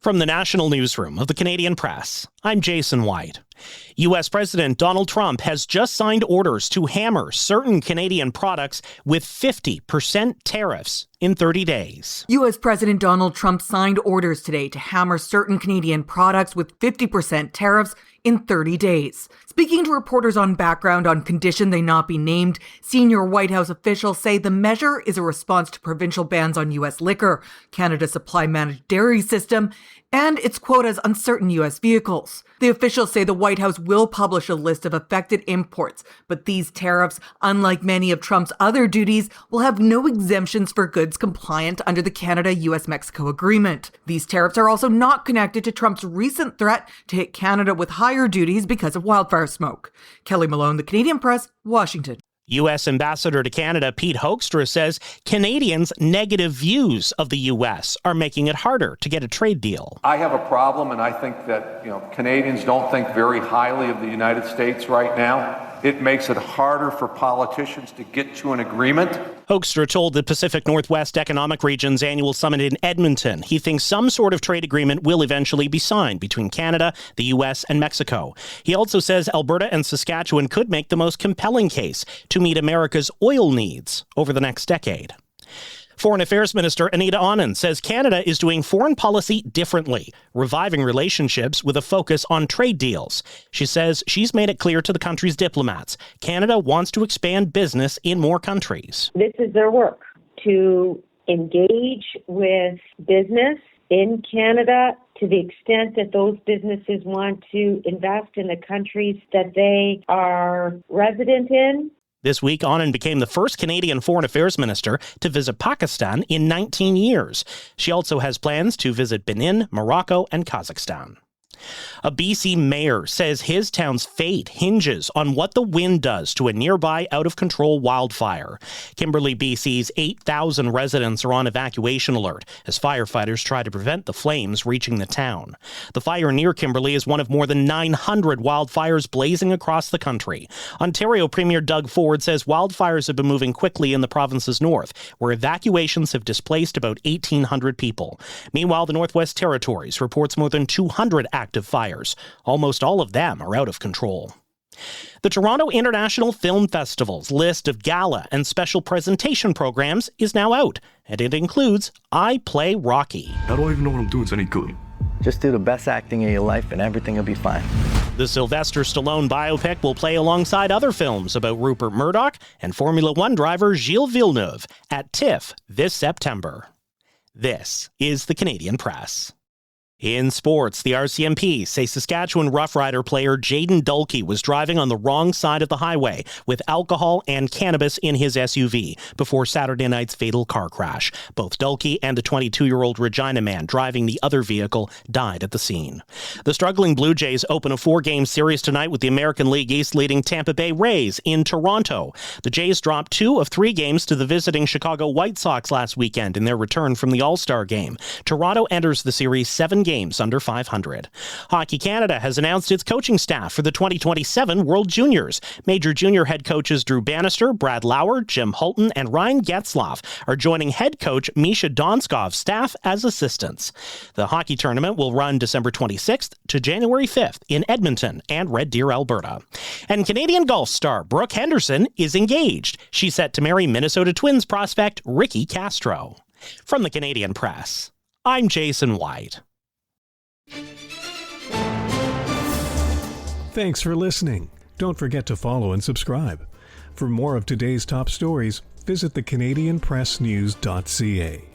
From the National Newsroom of the Canadian Press, I'm Jason White. U.S. President Donald Trump has just signed orders to hammer certain Canadian products with 50% tariffs in 30 days. U.S. President Donald Trump signed orders today to hammer certain Canadian products with 50% tariffs in 30 days. Speaking to reporters on background on condition they not be named, senior White House officials say the measure is a response to provincial bans on U.S. liquor, Canada's supply managed dairy system, and its quotas on certain U.S. vehicles. The officials say the White House will publish a list of affected imports, but these tariffs, unlike many of Trump's other duties, will have no exemptions for goods compliant under the Canada-US-Mexico agreement. These tariffs are also not connected to Trump's recent threat to hit Canada with higher duties because of wildfire smoke. Kelly Malone, The Canadian Press, Washington. U.S. Ambassador to Canada Pete Hoekstra says Canadians' negative views of the U.S. are making it harder to get a trade deal. I have a problem, and I think that Canadians don't think very highly of the United States right now. It makes it harder for politicians to get to an agreement. Hoekstra told the Pacific Northwest Economic Region's annual summit in Edmonton he thinks some sort of trade agreement will eventually be signed between Canada, the U.S., and Mexico. He also says Alberta and Saskatchewan could make the most compelling case to meet America's oil needs over the next decade. Foreign Affairs Minister Anita Anand says Canada is doing foreign policy differently, reviving relationships with a focus on trade deals. She says she's made it clear to the country's diplomats Canada wants to expand business in more countries. This is their work, to engage with business in Canada to the extent that those businesses want to invest in the countries that they are resident in. This week, Anand became the first Canadian Foreign Affairs Minister to visit Pakistan in 19 years. She also has plans to visit Benin, Morocco, and Kazakhstan. A BC mayor says his town's fate hinges on what the wind does to a nearby out-of-control wildfire. Kimberley, BC's 8,000 residents are on evacuation alert as firefighters try to prevent the flames reaching the town. The fire near Kimberley is one of more than 900 wildfires blazing across the country. Ontario Premier Doug Ford says wildfires have been moving quickly in the province's north, where evacuations have displaced about 1,800 people. Meanwhile, the Northwest Territories reports more than 200 active fires. Almost all of them are out of control. The Toronto International Film Festival's list of gala and special presentation programs is now out, and it includes I Play Rocky. I don't even know what I'm doing is any good. Just do the best acting of your life and everything will be fine. The Sylvester Stallone biopic will play alongside other films about Rupert Murdoch and Formula One driver Gilles Villeneuve at TIFF this September. This is the Canadian Press. In sports, the RCMP say Saskatchewan Rough Rider player Jaden Dulkey was driving on the wrong side of the highway with alcohol and cannabis in his SUV before Saturday night's fatal car crash. Both Dulkey and the 22-year-old Regina man driving the other vehicle died at the scene. The struggling Blue Jays open a 4-game series tonight with the American League East leading Tampa Bay Rays in Toronto. The Jays dropped 2 of 3 games to the visiting Chicago White Sox last weekend in their return from the All-Star game. Toronto enters the series 7 games under 500. Hockey Canada has announced its coaching staff for the 2027 World Juniors. Major junior head coaches Drew Bannister, Brad Lauer, Jim Hulton, and Ryan Getzlaff are joining head coach Misha Donskov's staff as assistants. The hockey tournament will run December 26th to January 5th in Edmonton and Red Deer, Alberta. And Canadian golf star Brooke Henderson is engaged. She's set to marry Minnesota Twins prospect Ricky Castro. From the Canadian Press, I'm Jason White. Thanks for listening. Don't forget to follow and subscribe. For more of today's top stories, visit thecanadianpressnews.ca.